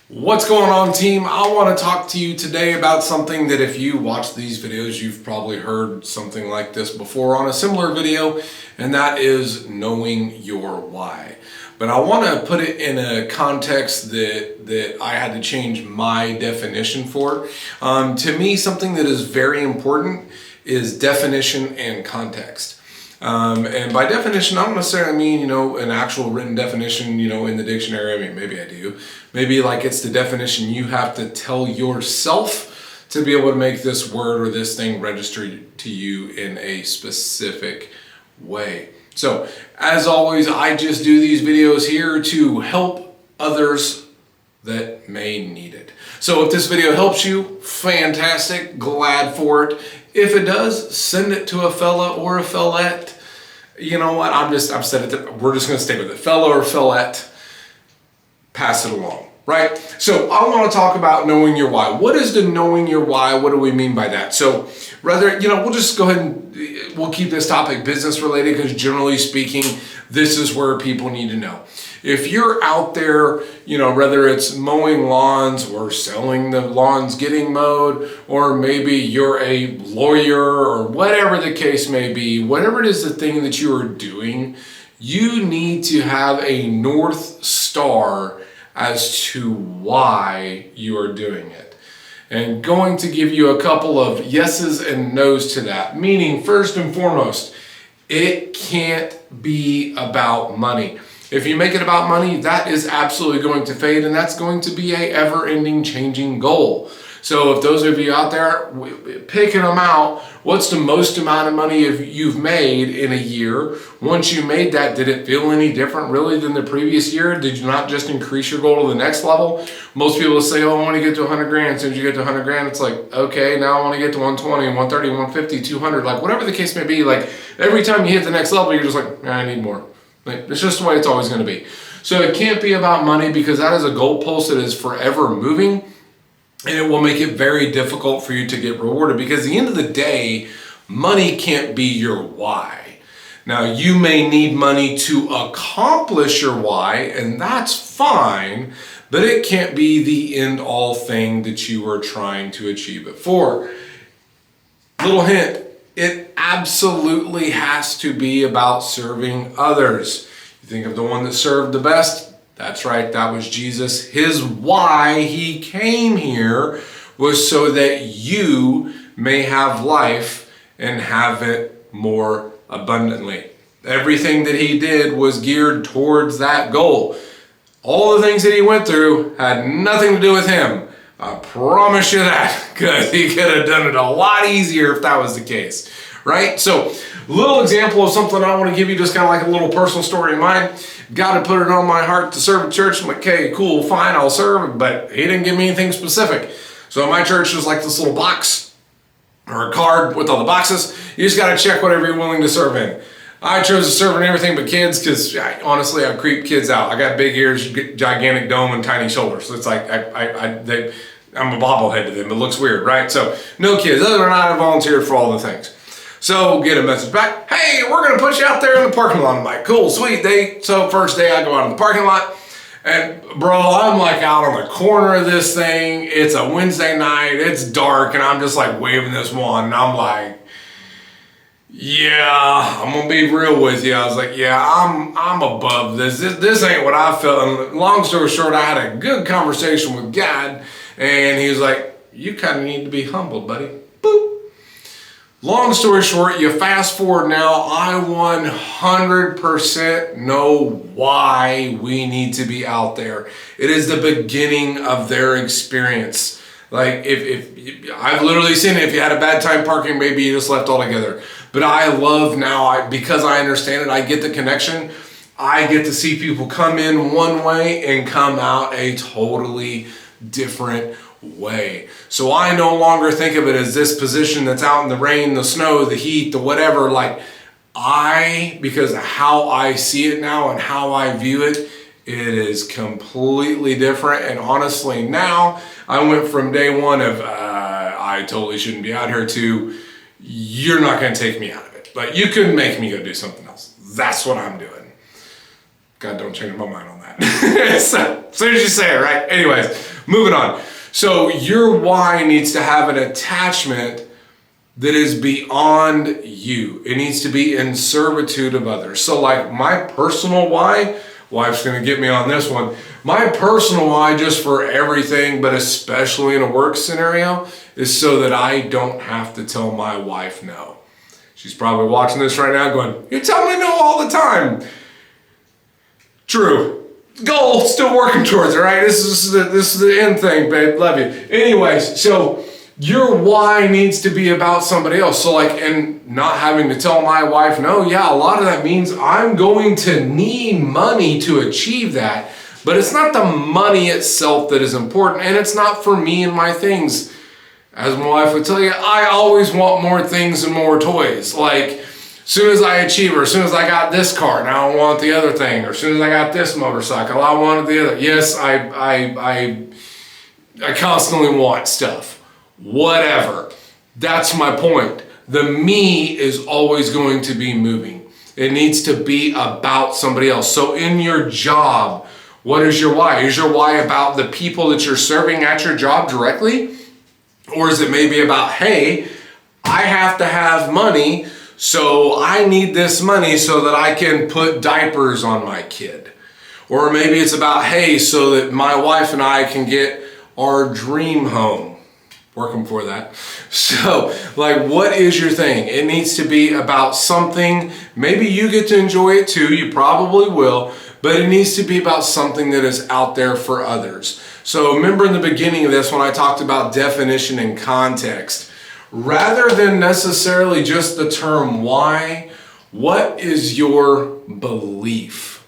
What's going on, team? I want to talk to you today about something that if you watch these videos, you've probably heard something like this before on a similar video, and that is knowing your why. But I want to put it in a context that I had to change my definition for. To me, something that is very important is definition and context. And by definition, I don't necessarily mean, an actual written definition, in the dictionary. I mean, maybe I do. Maybe like it's the definition you have to tell yourself to be able to make this word or this thing register to you in a specific way. So, as always, I just do these videos here to help others that may need it. So if this video helps you, fantastic, glad for it. If it does, send it to a fella or a fellette. You know what, we're just gonna stay with it. Fella or fellette, pass it along, right? So I wanna talk about knowing your why. What is the knowing your why? What do we mean by that? So we'll just go ahead and we'll keep this topic business related because generally speaking, this is where people need to know. If you're out there, whether it's mowing lawns or selling the lawns getting mowed, or maybe you're a lawyer or whatever the case may be, whatever it is the thing that you are doing, you need to have a North Star as to why you are doing it. And going to give you a couple of yeses and nos to that, meaning first and foremost, it can't be about money. If you make it about money, that is absolutely going to fade, and that's going to be a ever-ending changing goal. So if those of you out there picking them out, what's the most amount of money you've made in a year? Once you made that, did it feel any different really than the previous year? Did you not just increase your goal to the next level? Most people say, I want to get to 100 grand. As soon as you get to 100 grand, it's like, okay, now I want to get to 120, 130, 150, 200, like whatever the case may be. Like every time you hit the next level, you're just like, I need more. Like, it's just the way it's always going to be. So it can't be about money because that is a goalpost that is forever moving, and it will make it very difficult for you to get rewarded because at the end of the day, money can't be your why. Now, you may need money to accomplish your why, and that's fine, but it can't be the end-all thing that you are trying to achieve it for. Little hint. It absolutely has to be about serving others. You think of the one that served the best? That's right, that was Jesus. His why he came here was so that you may have life and have it more abundantly. Everything that he did was geared towards that goal. All the things that he went through had nothing to do with him. I promise you that, because he could have done it a lot easier if that was the case, right? So, little example of something I want to give you, just kind of like a little personal story of mine. God had put it on my heart to serve a church. I'm like, okay, cool, fine, I'll serve, but he didn't give me anything specific. So my church was like this little box or a card with all the boxes. You just got to check whatever you're willing to serve in. I chose to serve in everything but kids because honestly, I creep kids out. I got big ears, gigantic dome, and tiny shoulders. So it's like I'm a bobblehead to them. It looks weird, right? So no kids. Other than that, I volunteered for all the things. So get a message back. Hey, we're going to put you out there in the parking lot. I'm like, cool, sweet. So first day I go out in the parking lot. And bro, I'm like out on the corner of this thing. It's a Wednesday night. It's dark. And I'm just like waving this wand. And I'm like, yeah, I'm gonna be real with you. I was like, yeah, I'm above this. This ain't what I felt. And long story short, I had a good conversation with God, and he was like, you kind of need to be humbled, buddy. Boop. Long story short, you fast forward now, I 100% know why we need to be out there. It is the beginning of their experience. Like if I've literally seen it. If you had a bad time parking, maybe you just left altogether. But I love now, because I understand it, I get the connection. I get to see people come in one way and come out a totally different way. So I no longer think of it as this position that's out in the rain, the snow, the heat, the whatever. Like because of how I see it now and how I view it, it is completely different. And honestly, now I went from day one of I totally shouldn't be out here to you're not going to take me out of it. Like you couldn't make me go do something else. That's what I'm doing. God, don't change my mind on that. that. So, as soon as you say it, right? Anyways, moving on. So your why needs to have an attachment that is beyond you. It needs to be in servitude of others. So like my personal why, wife's gonna get me on this one. My personal why, just for everything, but especially in a work scenario, is so that I don't have to tell my wife no. She's probably watching this right now going, you tell me no all the time. True. Goal, still working towards it, right? This is the end thing, babe. Love you. Anyways, so your why needs to be about somebody else. So like, and not having to tell my wife no, yeah, a lot of that means I'm going to need money to achieve that. But it's not the money itself that is important, and it's not for me and my things. As my wife would tell you, I always want more things and more toys. Like, as soon as I achieve, or as soon as I got this car, now I want the other thing, or as soon as I got this motorcycle, I wanted the other. Yes, I constantly want stuff. Whatever. That's my point. The me is always going to be moving. It needs to be about somebody else. So in your job, what is your why? Is your why about the people that you're serving at your job directly? Or is it maybe about, hey, I have to have money, so I need this money so that I can put diapers on my kid. Or maybe it's about, hey, so that my wife and I can get our dream home. Working for that. So, like, what is your thing? It needs to be about something. Maybe you get to enjoy it too. You probably will. But it needs to be about something that is out there for others. So remember in the beginning of this when I talked about definition and context. Rather than necessarily just the term why, what is your belief?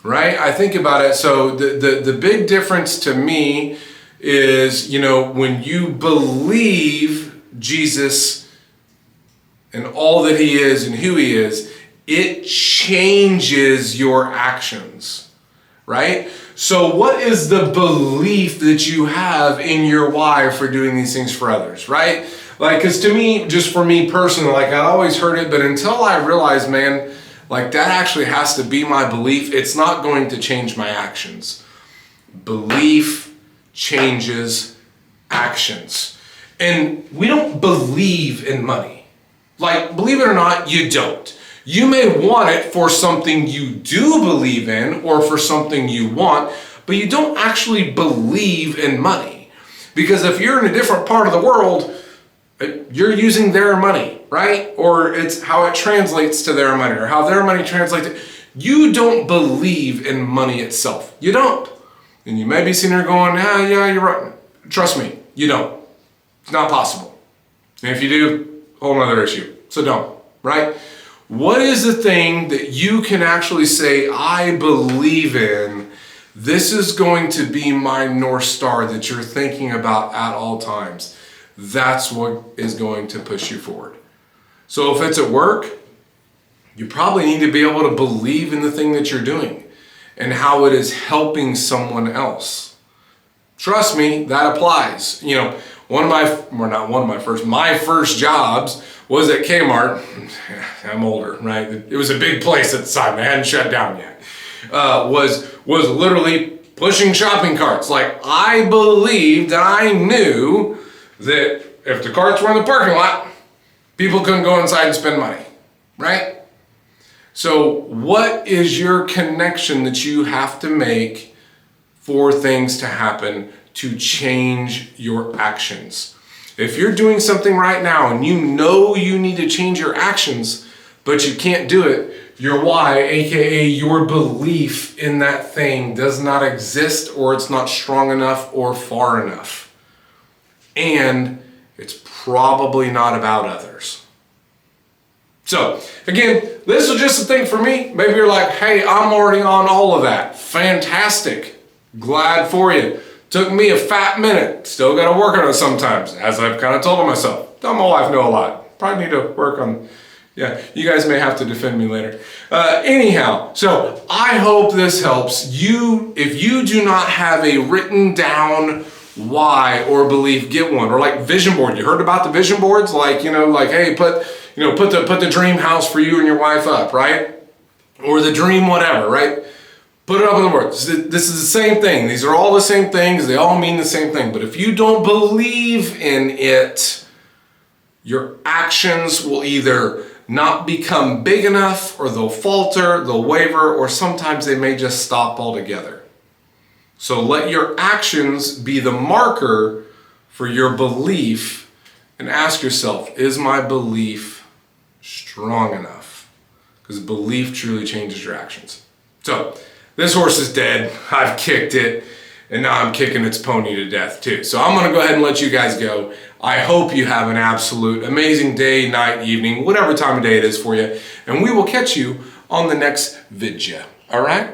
Right? I think about it. So the big difference to me is, you know, when you believe Jesus and all that he is and who he is, it changes your actions, right? So what is the belief that you have in your why for doing these things for others, right? Like, because to me, just for me personally, like I always heard it, but until I realized, man, like that actually has to be my belief, it's not going to change my actions. Belief changes actions. And we don't believe in money. Like, believe it or not, you don't. You may want it for something you do believe in or for something you want, but you don't actually believe in money. Because if you're in a different part of the world, you're using their money, right? Or it's how it translates to their money or how their money translates. You don't believe in money itself. You don't. And you may be sitting there going, yeah, you're right. Trust me, you don't. It's not possible. And if you do, whole other issue. So don't, right? What is the thing that you can actually say, I believe in, this is going to be my North Star that you're thinking about at all times. That's what is going to push you forward. So if it's at work, you probably need to be able to believe in the thing that you're doing and how it is helping someone else. Trust me, that applies. You know, my first jobs was at Kmart. I'm older, right? It was a big place at the time. They hadn't shut down yet. Was literally pushing shopping carts. Like, I believed and I knew that if the carts were in the parking lot, people couldn't go inside and spend money, right? So what is your connection that you have to make for things to happen to change your actions? If you're doing something right now and you know you need to change your actions, but you can't do it, your why, aka your belief in that thing, does not exist, or it's not strong enough or far enough. And it's probably not about others. So again, this is just a thing for me. Maybe you're like, hey, I'm already on all of that. Fantastic. Glad for you. Took me a fat minute. Still got to work on it sometimes, as I've kind of told myself. Don't my wife know a lot. Probably need to work on, yeah, you guys may have to defend me later. Anyhow, so I hope this helps you. If you do not have a written down why or belief, get one. Or like vision board. You heard about the vision boards? Like, you know, like, hey, put the dream house for you and your wife up, right? Or the dream whatever, right? Put it up on the board. This is the same thing. These are all the same things. They all mean the same thing. But if you don't believe in it, your actions will either not become big enough, or they'll falter, they'll waver, or sometimes they may just stop altogether. So let your actions be the marker for your belief, and ask yourself, is my belief strong enough? Because belief truly changes your actions. So, this horse is dead. I've kicked it, and now I'm kicking its pony to death too. So I'm gonna go ahead and let you guys go. I hope you have an absolute amazing day, night, evening, whatever time of day it is for you, and we will catch you on the next video. All right?